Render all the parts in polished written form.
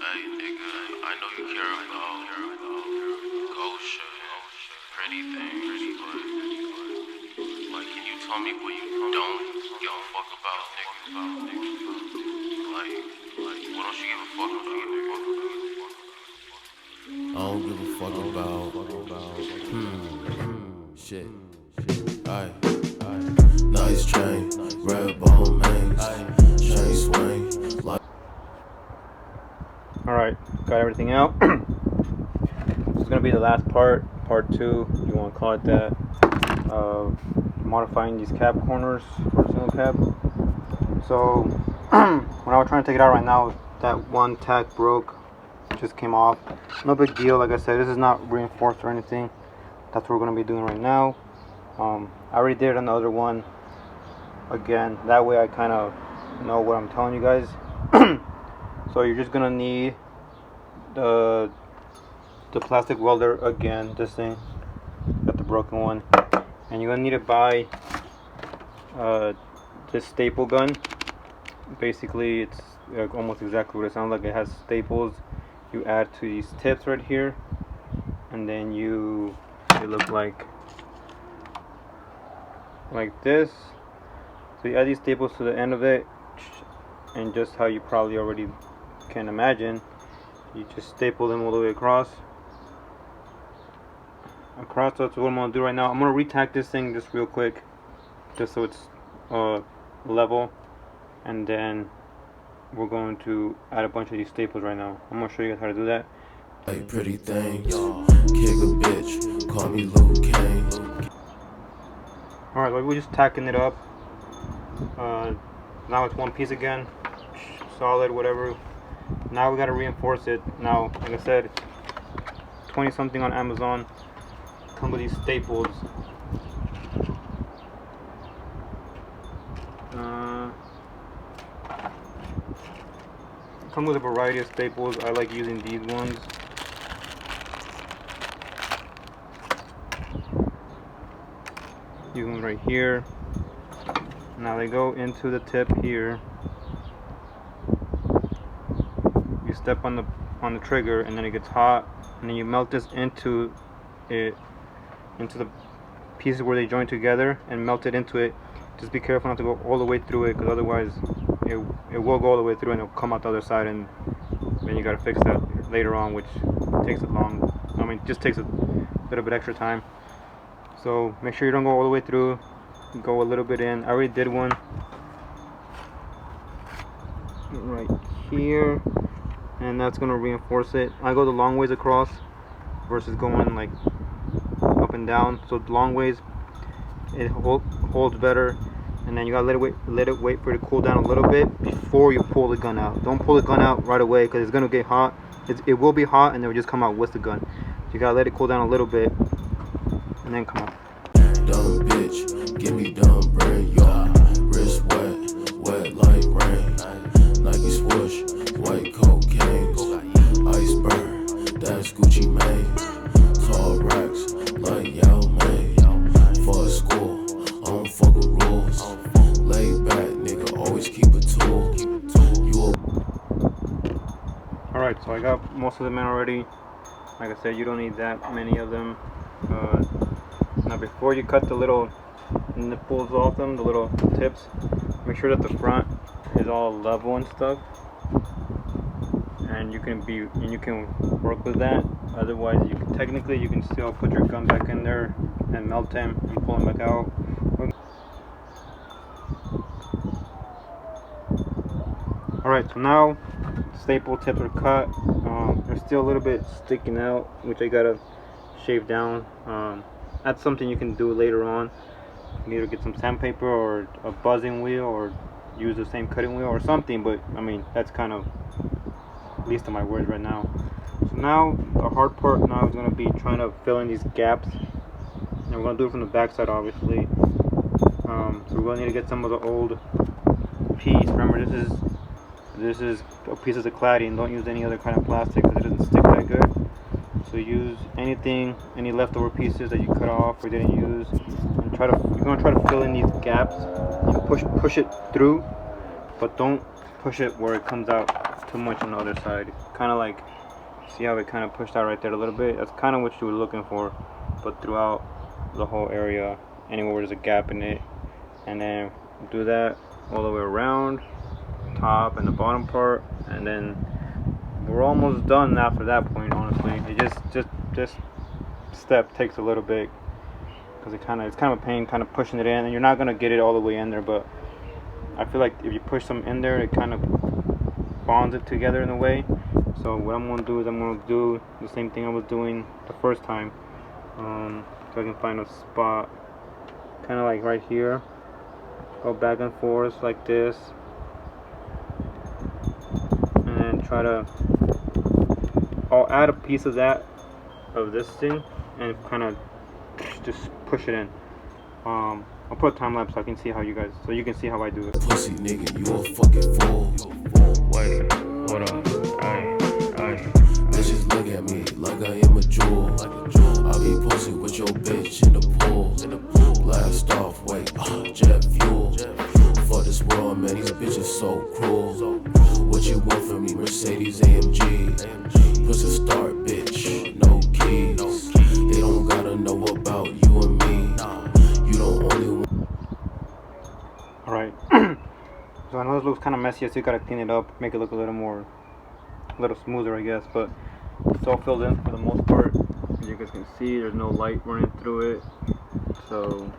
Hey nigga, I know you care about ghost shit, pretty things, but like, can you tell me what you don't give a fuck about, nigga? Like, what don't you give a fuck about, nigga? I don't give a fuck about shit. Aye. Nice chain, red bone mains, chain swing. Alright, got everything out. This is gonna be the last part 2, if you want to call it that, of modifying these cab corners for a single cab. So when I was trying to take it out right now, that one tack broke, just came off. No big deal. Like I said, this is not reinforced or anything. That's what we're gonna be doing right now. I already did another one again, that way I kind of know what I'm telling you guys. So you're just gonna need the plastic welder again, this thing, got the broken one, and you're gonna need to buy this staple gun. Basically, it's almost exactly what it sounds like. It has staples you add to these tips right here, and then they look like this. So you add these staples to the end of it, and just how you probably already can imagine, you just staple them all the way across. So that's what I'm going to do right now. I'm going to re-tack this thing just real quick, just so it's level, and then we're going to add a bunch of these staples right now. I'm going to show you guys how to do that. Hey, pretty things, kick a bitch, call me Luke Kane. Alright, we're just tacking it up. Now it's one piece again, solid, whatever. Now we gotta reinforce it. Now, like I said, 20 something on Amazon. Come with these staples. Come with a variety of staples. I like using these ones. These ones right here. Now they go into the tip here. You step on the trigger, and then it gets hot, and then you melt this into the pieces where they join together, and melt it into it. Just be careful not to go all the way through it, because otherwise it will go all the way through and it'll come out the other side, and then you gotta fix that later on, which takes just takes a little bit extra time. So make sure you don't go all the way through. Go a little bit in. I already did one right here, and that's gonna reinforce it. I go the long ways across versus going like up and down. So the long ways, it holds better, and then you gotta let it wait for it to cool down a little bit before you pull the gun out. Don't pull the gun out right away, because it's gonna get hot. It will be hot, and it will just come out with the gun. So you gotta let it cool down a little bit, and then come out. Dumb bitch, give me dumb brain, y'all. Wrist wet like rain. Nike swoosh, white cocaine. Iceberg, that's Gucci Mane. Tall racks, like Yao Ming. For school, I don't fuck with rules. Laid back, nigga, always keep a tool. Alright, so I got most of them in already. Like I said, you don't need that many of them. Now before you cut the little nipples off them, the little tips, make sure that the front is all level and stuff, and you can work with that. Otherwise, you can still put your gun back in there and melt them and pull them back out. Alright, so now staple tips are cut. They're still a little bit sticking out, which I gotta shave down. That's something you can do later on. You can either get some sandpaper or a buzzing wheel, or use the same cutting wheel or something, but I mean, that's kind of least of my worries right now. So now the hard part now is going to be trying to fill in these gaps, and we're going to do it from the back side, obviously. So we're going to need to get some of the old piece. Remember, this is a piece of the cladding. Don't use any other kind of plastic, because it doesn't stick that good. So use any leftover pieces that you cut off or didn't use, and you're going to try to fill in these gaps. You push it through, but don't push it where it comes out too much on the other side. Kind of like, see how it kind of pushed out right there a little bit? That's kind of what you were looking for, but throughout the whole area, anywhere where there's a gap in it. And then do that all the way around, top and the bottom part, and then we're almost done after that point. Honestly, it just step takes a little bit because it's kind of a pain, kind of pushing it in, and you're not gonna get it all the way in there. But I feel like if you push some in there, it kind of bonds it together in a way. So what I'm gonna do is I'm gonna do the same thing I was doing the first time. So I can find a spot, kind of like right here. Go back and forth like this, and then try to. I'll add a piece of this thing, and kind of just push it in. I'll put a time lapse so I can see how you can see how I do it. Pussy nigga, you a fucking fool. Wait, hold up. Bitches look at me like I am a jewel. I be posting with your bitch in the pool. Blast off, wait, jet fuel. For this world, man, these bitches so cruel. What you want from me, Mercedes AMG? Pussy start, bitch, no keys. They don't gotta know about you and me. You don't only want. Alright. So I know this looks kind of messy, so you gotta clean it up, make it look a little smoother, I guess. But it's all filled in for the most part. As you guys can see, there's no light running through it. So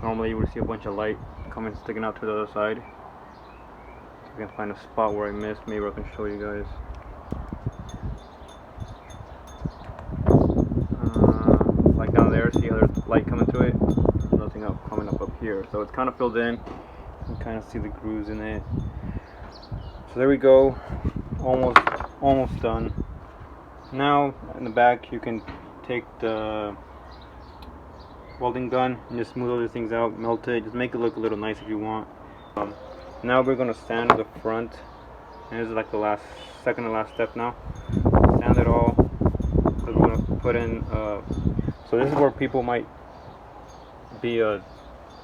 normally you would see a bunch of light sticking out to the other side. So I can find a spot where I missed. Maybe I can show you guys. Like down there, see how there's light coming to it? Nothing coming up here. So it's kind of filled in. You can kind of see the grooves in it. So there we go. Almost done. Now in the back you can take the welding gun and just smooth all these things out, melt it, just make it look a little nice if you want. Now we're gonna sand the front, and this is like the second to last step now. Sand it all, because we're gonna put in. So this is where people might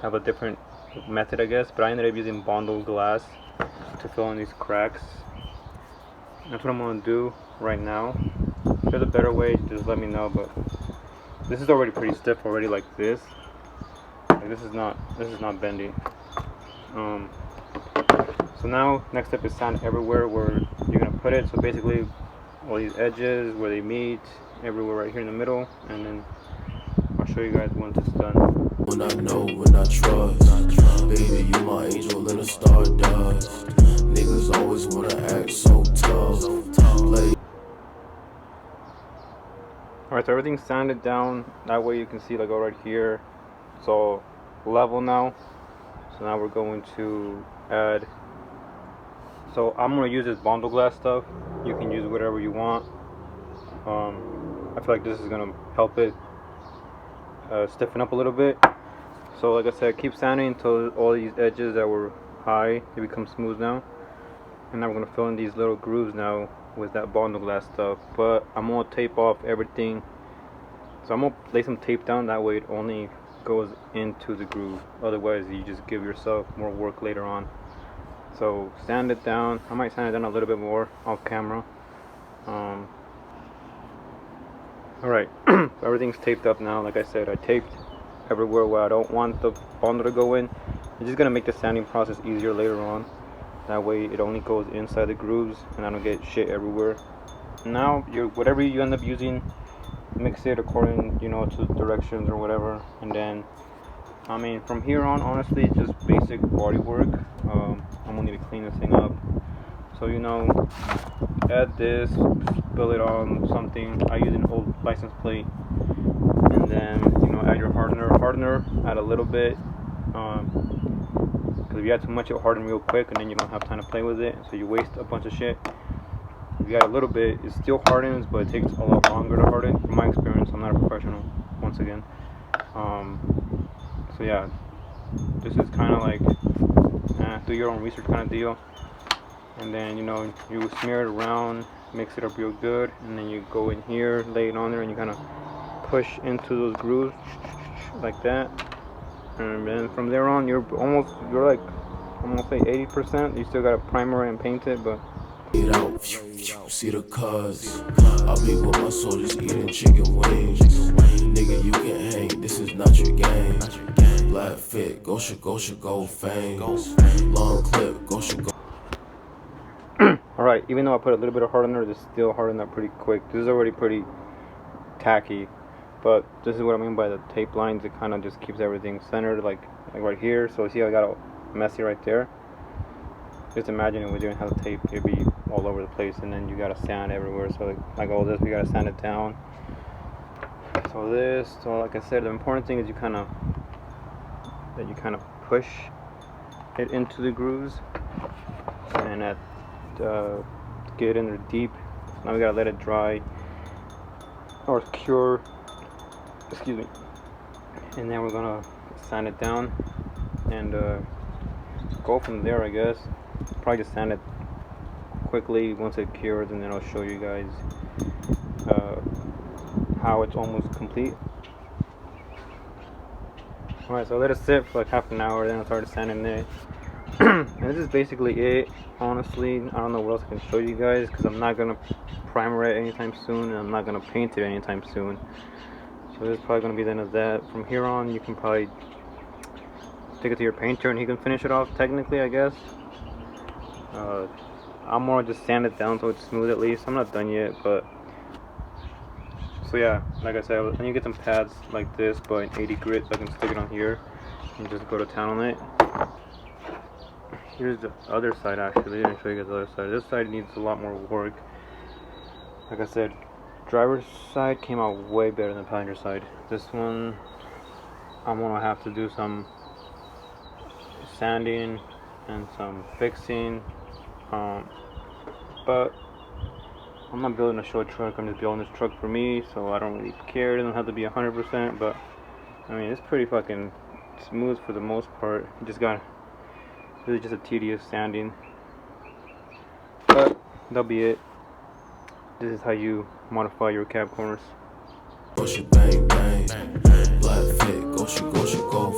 have a different method, I guess. But I ended up using Bondo glass to fill in these cracks. That's what I'm gonna do right now. If there's a better way, just let me know. But this is already pretty stiff already, like this. Like this is not bendy. So now next step is sand everywhere where you're gonna put it. So basically all these edges where they meet, everywhere right here in the middle, and then I'll show you guys once it's done. When I know, when I trust, baby, you my angel in a stardust. Niggas always wanna act so tough. Alright, so everything's sanded down. That way you can see, like, right here, it's all level now. So now we're going to add. So I'm gonna use this Bondo glass stuff. You can use whatever you want. I feel like this is gonna help it stiffen up a little bit. So like I said, keep sanding until all these edges that were high, they become smooth now. And now we're gonna fill in these little grooves now with that Bondo glass stuff. But I'm gonna tape off everything. So I'm gonna lay some tape down, that way it only goes into the groove. Otherwise you just give yourself more work later on. So sand it down. I might sand it down a little bit more off camera. Alright, so everything's taped up now. Like I said, I taped everywhere where I don't want the Bondo to go in. I'm just gonna make the sanding process easier later on. That way it only goes inside the grooves and I don't get shit everywhere. Now whatever you end up using, mix it according, to directions or whatever. And then, I mean, from here on, honestly, just basic body work. I'm gonna need to clean this thing up. So add this, spill it on something. I use an old license plate, and then add your hardener. Add a little bit, because if you add too much, it'll harden real quick, and then you don't have time to play with it. So you waste a bunch of shit. If you add a little bit, it still hardens, but it takes a lot longer to harden. From my experience, I'm not a professional. Once again, so yeah, this is kind of like do your own research kind of deal. And then you smear it around, mix it up real good, and then you go in here, lay it on there, and you kind of push into those grooves like that. And then from there on, you're like I'm gonna say 80%. You still gotta primer it and paint it, but Get out, see the cuz. I'll be with my soldiers eating chicken wings. Nigga, you can hang, this is not your game. Black fit, Gosha, gold fangs. Long clip, Gosha, alright, even though I put a little bit of hardener, this still hardened up pretty quick. This is already pretty tacky, but this is what I mean by the tape lines. It kind of just keeps everything centered, like right here. So see how I got all messy right there? Just imagine if we didn't have the tape, it'd be all over the place, and then you gotta sand everywhere. So like all this, we gotta sand it down. So like I said, the important thing is you kind of push it into the grooves and get it in there deep. Now we gotta let it dry or cure, excuse me, and then we're gonna sand it down and go from there, I guess. Probably just sand it quickly once it cures, and then I'll show you guys how it's almost complete. Alright, so let it sit for like half an hour, then I'll start sanding it. And this is basically it. Honestly, I don't know what else I can show you guys, because I'm not gonna primer it anytime soon, and I'm not gonna paint it anytime soon. So this is probably gonna be the end of that. From here on, you can probably take it to your painter and he can finish it off technically, I guess. I'm more just sand it down so it's smooth at least. I'm not done yet, but so yeah, like I said, I need to get some pads like this, but in 80 grit, so I can stick it on here and just go to town on it. Here's the other side. Actually, I didn't show you guys the other side. This side needs a lot more work. Like I said, driver's side came out way better than passenger side. This one, I'm gonna have to do some sanding and some fixing, but I'm not building a show truck. I'm just building this truck for me, so I don't really care. It doesn't have to be 100%, but I mean, it's pretty fucking smooth for the most part. You just got really just a tedious sanding, but that'll be it. This is how you modify your cab corners. Gosha, bang, bang. Black fit, Gosha, go